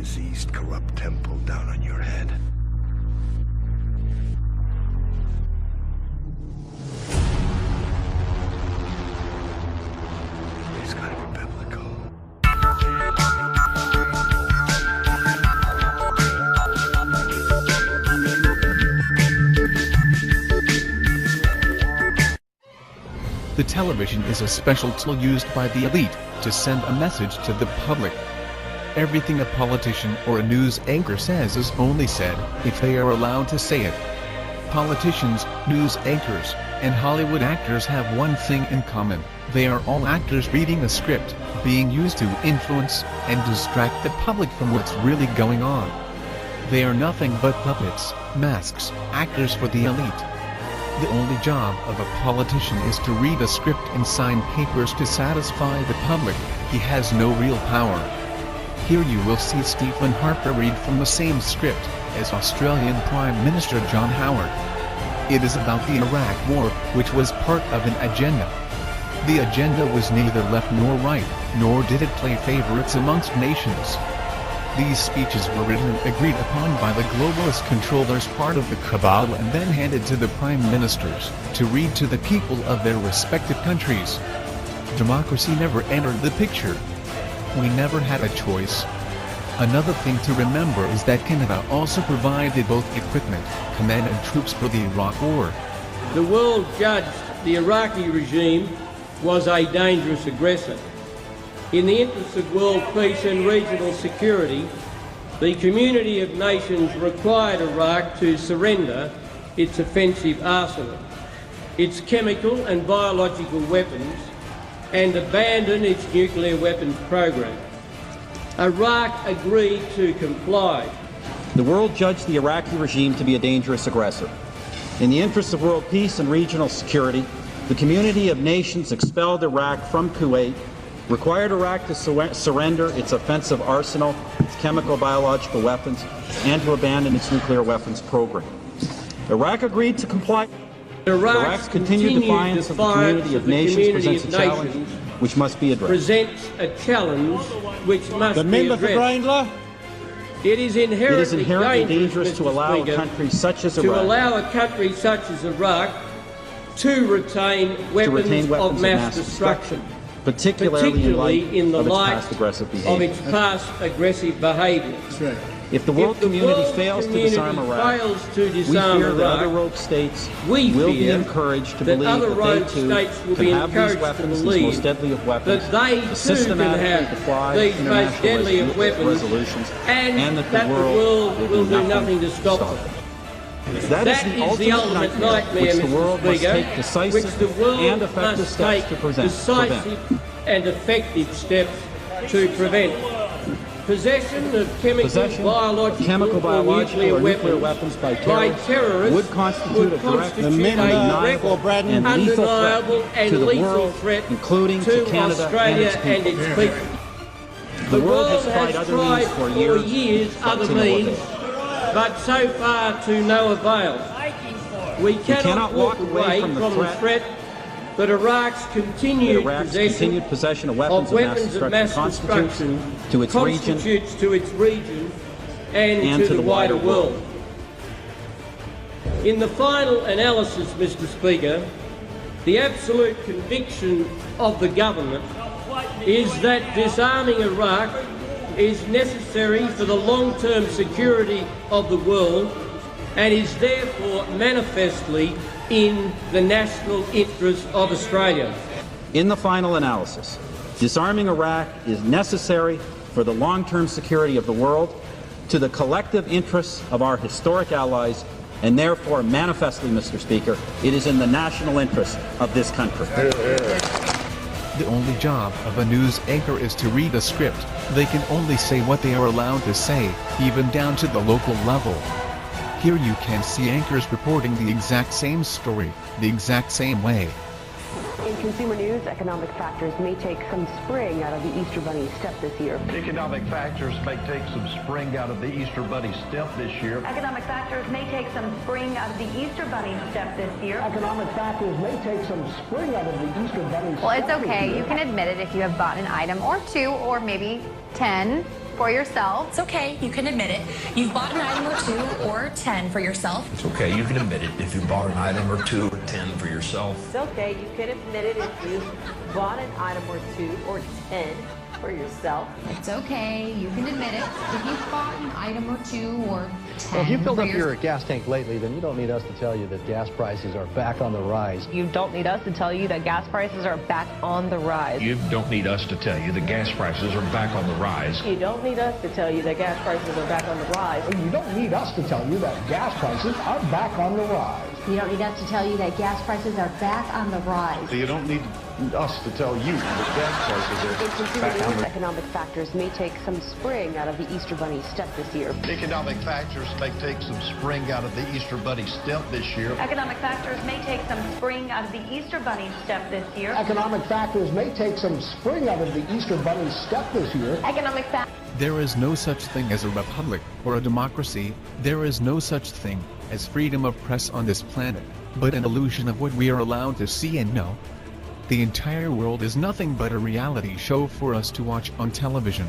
diseased, corrupt temple down on your head. It's gotta be biblical. The television is a special tool used by the elite to send a message to the public. Everything a politician or a news anchor says is only said if they are allowed to say it. Politicians, news anchors, and Hollywood actors have one thing in common: they are all actors reading a script, being used to influence and distract the public from what's really going on. They are nothing but puppets, masks, actors for the elite. The only job of a politician is to read a script and sign papers to satisfy the public. He has no real power. Here you will see Stephen Harper read from the same script as Australian Prime Minister John Howard. It is about the Iraq War, which was part of an agenda. The agenda was neither left nor right, nor did it play favorites amongst nations. These speeches were written and agreed upon by the globalist controllers, part of the cabal, and then handed to the prime ministers to read to the people of their respective countries. Democracy never entered the picture. We never had a choice. Another thing to remember is that Canada also provided both equipment, command and troops for the Iraq War. The world judged the Iraqi regime was a dangerous aggressor. In the interests of world peace and regional security, the community of nations required Iraq to surrender its offensive arsenal, its chemical and biological weapons, and abandon its nuclear weapons program. Iraq agreed to comply. The world judged the Iraqi regime to be a dangerous aggressor. In the interests of world peace and regional security, the community of nations expelled Iraq from Kuwait, required Iraq to surrender its offensive arsenal, its chemical biological weapons, and to abandon its nuclear weapons program. Iraq agreed to comply. Iraq's continued defiance of the community of nations presents a challenge which must be addressed. Presents a challenge which must be addressed. It is inherently dangerous to allow a country such as Iraq to retain weapons of mass destruction, particularly in the light of its past aggressive behaviour. Right. If the world community fails to disarm Iraq, we fear that other rogue states will be encouraged to believe that they too can have these weapons, these most deadly of weapons, to systematically defy international resolutions, and that the world will do nothing to stop them. That is the ultimate nightmare, which the world must take decisive and effective steps to prevent. Possession of chemical, biological, or nuclear weapons by terrorists would constitute a direct, undeniable, and lethal threat including to Canada Australia and its people. The world has tried other means for years, but so far to no avail. We cannot walk away from the threat that Iraq's continued possession of weapons of mass destruction constitutes to its region and to the wider world. In the final analysis, Mr. Speaker, the absolute conviction of the government is that disarming Iraq is necessary for the long-term security of the world and is therefore manifestly in the national interest of Australia. In the final analysis, disarming Iraq is necessary for the long-term security of the world, to the collective interests of our historic allies, and therefore manifestly, Mr. Speaker, it is in the national interest of this country. The only job of a news anchor is to read a script. They can only say what they are allowed to say, even down to the local level. Here you can see anchors reporting the exact same story, the exact same way. In consumer news, economic factors may take some spring out of the Easter Bunny step this year. Economic factors may take some spring out of the Easter Bunny step this year. Economic factors may take some spring out of the Easter Bunny step this year. Economic factors may take some spring out of the Easter Bunny step. Well, it's okay. You can admit it if you have bought an item or two or maybe 10 for yourself. It's okay, you can admit it. You've bought an item or 2 or 10 for yourself. It's okay, you can admit it if you bought an item or 2 or 10 for yourself. It's okay, you can admit it if you bought an item or 2 or 10 for yourself. It's okay, you can admit it. If you've bought an item or 2 or 10 Well, if you filled for up your gas tank lately, then you don't need us to tell you that gas prices are back on the rise. You don't need us to tell you that gas prices are back on the rise. You don't need us to tell you the gas prices are back on the rise. You don't need us to tell you that gas prices are back on the rise. You don't need us to tell you that gas prices are back on the rise. You don't need us to tell you that gas prices are back on the rise. So you don't need us to tell you that gas prices are back on the... Economic factors may take some spring out of the Easter Bunny step this year. Economic factors may take some spring out of the Easter Bunny step this year. Economic factors may take some spring out of the Easter Bunny step this year. Economic factors may take some spring out of the Easter Bunny step this year. Economic factors. There is no such thing as a republic or a democracy. There is no such thing as freedom of press on this planet, but an illusion of what we are allowed to see and know. The entire world is nothing but a reality show for us to watch on television.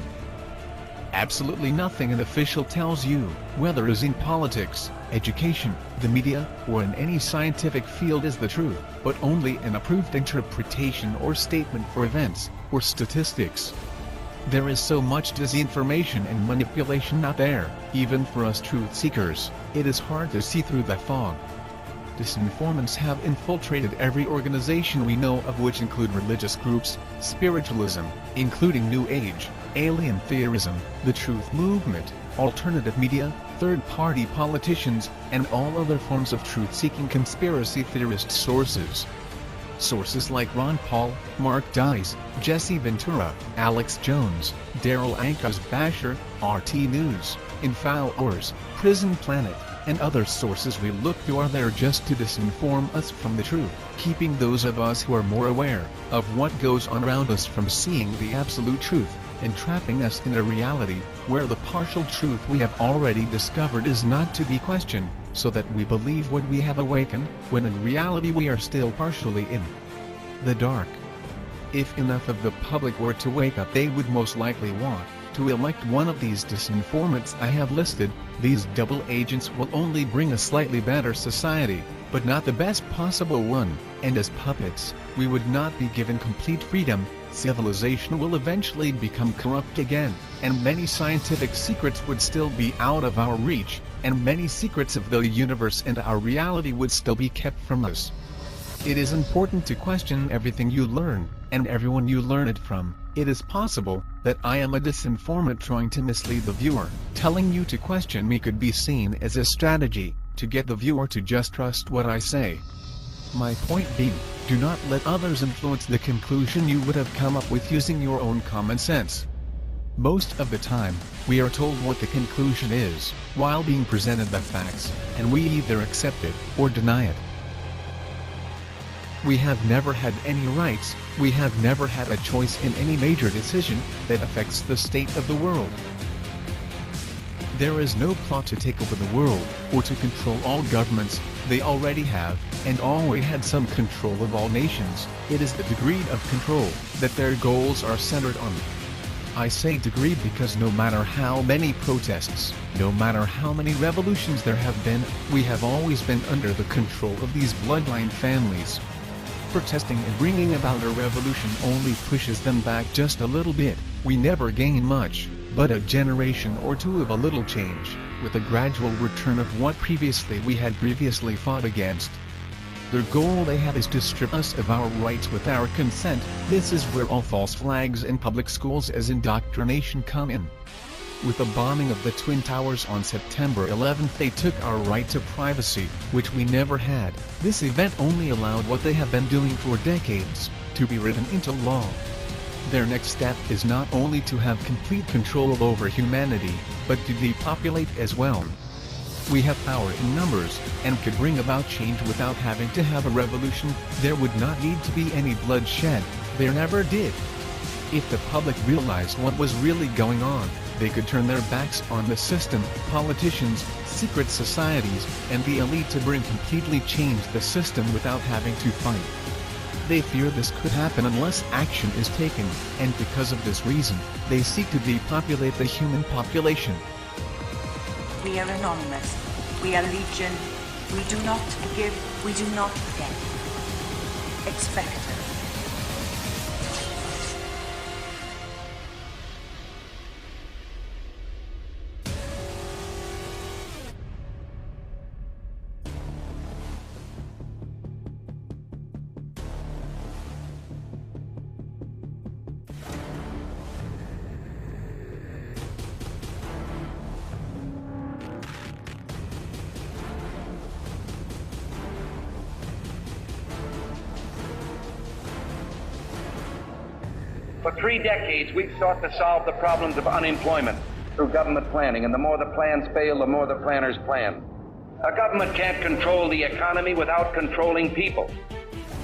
Absolutely nothing an official tells you, whether it is in politics, education, the media, or in any scientific field, is the truth, but only an approved interpretation or statement for events, or statistics. There is so much disinformation and manipulation out there, even for us truth seekers, it is hard to see through the fog. Disinformants have infiltrated every organization we know of, which include religious groups, spiritualism, including New Age, alien theorism, the Truth Movement, alternative media, third-party politicians, and all other forms of truth-seeking conspiracy theorist sources. Sources like Ron Paul, Mark Dice, Jesse Ventura, Alex Jones, Daryl Anka's Basher, RT News, InfoWars, Prison Planet, and other sources we look to are there just to disinform us from the truth, keeping those of us who are more aware of what goes on around us from seeing the absolute truth, and trapping us in a reality where the partial truth we have already discovered is not to be questioned, so that we believe what we have awakened, when in reality we are still partially in the dark. If enough of the public were to wake up, they would most likely want to elect one of these disinformants I have listed. These double agents will only bring a slightly better society, but not the best possible one, and as puppets, we would not be given complete freedom. Civilization will eventually become corrupt again, and many scientific secrets would still be out of our reach, and many secrets of the universe and our reality would still be kept from us. It is important to question everything you learn, and everyone you learn it from. It is possible that I am a disinformant trying to mislead the viewer. Telling you to question me could be seen as a strategy to get the viewer to just trust what I say. My point being, do not let others influence the conclusion you would have come up with using your own common sense. Most of the time, we are told what the conclusion is, while being presented the facts, and we either accept it or deny it. We have never had any rights, we have never had a choice in any major decision that affects the state of the world. There is no plot to take over the world, or to control all governments. They already have, and always had, some control of all nations. It is the degree of control that their goals are centered on. I say degree because no matter how many protests, no matter how many revolutions there have been, we have always been under the control of these bloodline families. Protesting and bringing about a revolution only pushes them back just a little bit. We never gain much, but a generation or two of a little change, with a gradual return of what previously we had previously fought against. The goal they have is to strip us of our rights with our consent. This is where all false flags in public schools as indoctrination come in. With the bombing of the Twin Towers on September 11th, they took our right to privacy, which we never had. This event only allowed what they have been doing for decades to be written into law. Their next step is not only to have complete control over humanity, but to depopulate as well. We have power in numbers, and could bring about change without having to have a revolution. There would not need to be any bloodshed. There never did. If the public realized what was really going on, they could turn their backs on the system, politicians, secret societies, and the elite to completely change the system without having to fight. They fear this could happen unless action is taken, and because of this reason, they seek to depopulate the human population. We are anonymous. We are legion. We do not give. We do not get. Expect. For 3 decades, we've sought to solve the problems of unemployment through government planning, and the more the plans fail, the more the planners plan. A government can't control the economy without controlling people.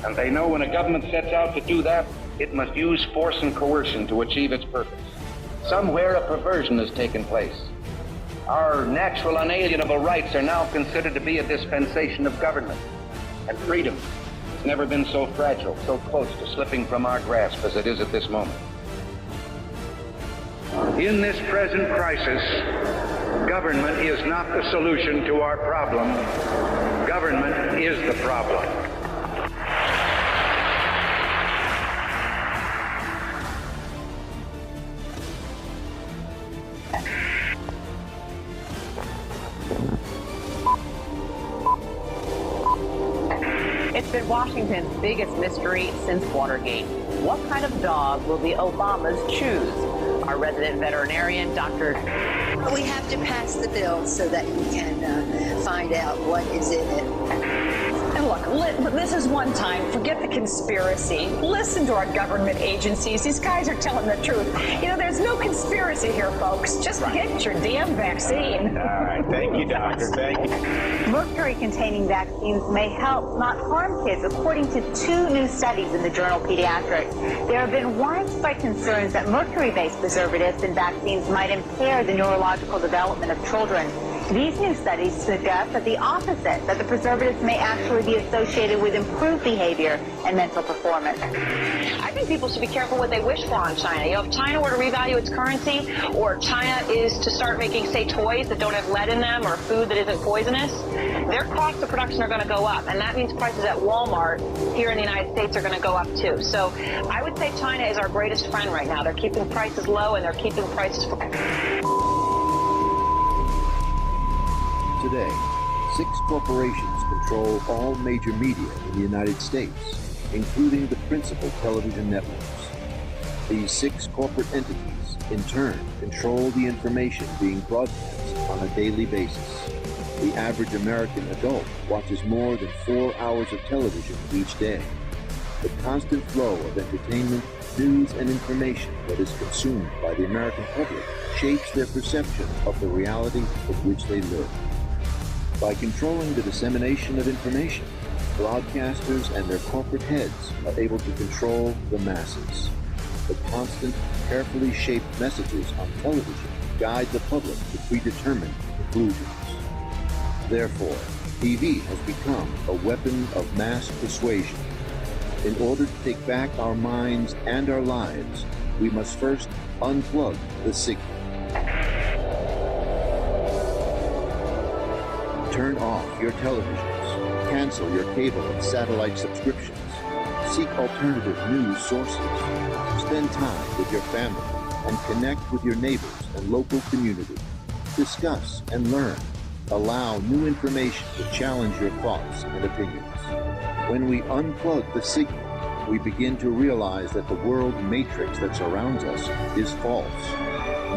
And they know when a government sets out to do that, it must use force and coercion to achieve its purpose. Somewhere a perversion has taken place. Our natural unalienable rights are now considered to be a dispensation of government. And freedom has never been so fragile, so close to slipping from our grasp as it is at this moment. In this present crisis, government is not the solution to our problem. Government is the problem. It's been Washington's biggest mystery since Watergate. What kind of dog will the Obamas choose? Our resident veterinarian, Dr. We have to pass the bill so that we can find out what is in it. And look, this is one time. Forget the conspiracy. Listen to our government agencies. These guys are telling the truth. You know, there's no conspiracy here, folks. Just get your damn vaccine. All right. Thank you, doctor. Thank you. Mercury-containing vaccines may help, not harm kids, according to 2 new studies in the journal Pediatrics. There have been widespread concerns that mercury-based preservatives in vaccines might impair the neurological development of children. These new studies suggest that the opposite, that the preservatives may actually be associated with improved behavior and mental performance. I think people should be careful what they wish for on China. You know, if China were to revalue its currency, or China is to start making, say, toys that don't have lead in them or food that isn't poisonous, their costs of production are going to go up. And that means prices at Walmart here in the United States are going to go up too. So I would say China is our greatest friend right now. They're keeping prices low and they're keeping prices for... Today, 6 corporations control all major media in the United States, including the principal television networks. These 6 corporate entities, in turn, control the information being broadcast on a daily basis. The average American adult watches more than 4 hours of television each day. The constant flow of entertainment, news, and information that is consumed by the American public shapes their perception of the reality in which they live. By controlling the dissemination of information, broadcasters and their corporate heads are able to control the masses. The constant, carefully shaped messages on television guide the public to predetermined conclusions. Therefore, TV has become a weapon of mass persuasion. In order to take back our minds and our lives, we must first unplug the signal. Turn off your televisions, cancel your cable and satellite subscriptions, seek alternative news sources, spend time with your family, and connect with your neighbors and local community. Discuss and learn. Allow new information to challenge your thoughts and opinions. When we unplug the signal, we begin to realize that the world matrix that surrounds us is false.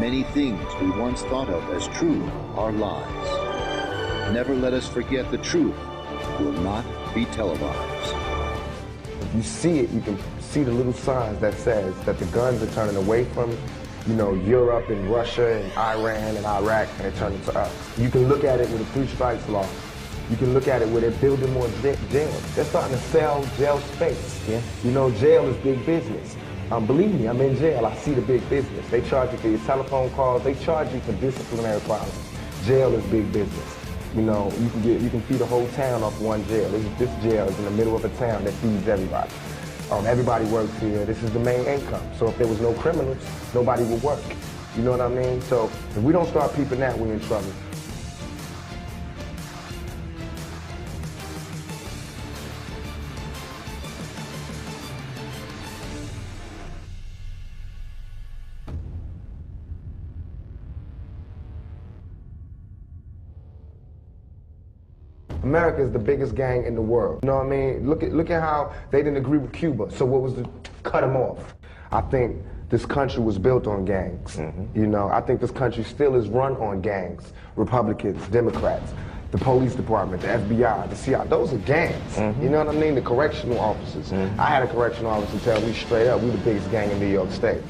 Many things we once thought of as true are lies. Never let us forget the truth will not be televised. You see it, you can see the little signs that says that the guns are turning away from, Europe and Russia and Iran and Iraq, and they're turning to us. You can look at it with a 3 strikes law. You can look at it where they're building more jails. They're starting to sell jail space. Yeah. Jail is big business. Believe me, I'm in jail. I see the big business. They charge you for your telephone calls. They charge you for disciplinary problems. Jail is big business. You can feed a whole town off one jail. This jail is in the middle of a town that feeds everybody. everybody works here. This is the main income. So if there was no criminals, nobody would work. You know what I mean? So if we don't start peeping that, we're in trouble. America is the biggest gang in the world. You know what I mean? Look at how they didn't agree with Cuba. So what was to cut them off? I think this country was built on gangs. You know, I think this country still is run on gangs. Republicans, Democrats, the police department, the FBI, the CIA, those are gangs. You know what I mean? The correctional officers. I had a correctional officer tell me straight up, we the biggest gang in New York State.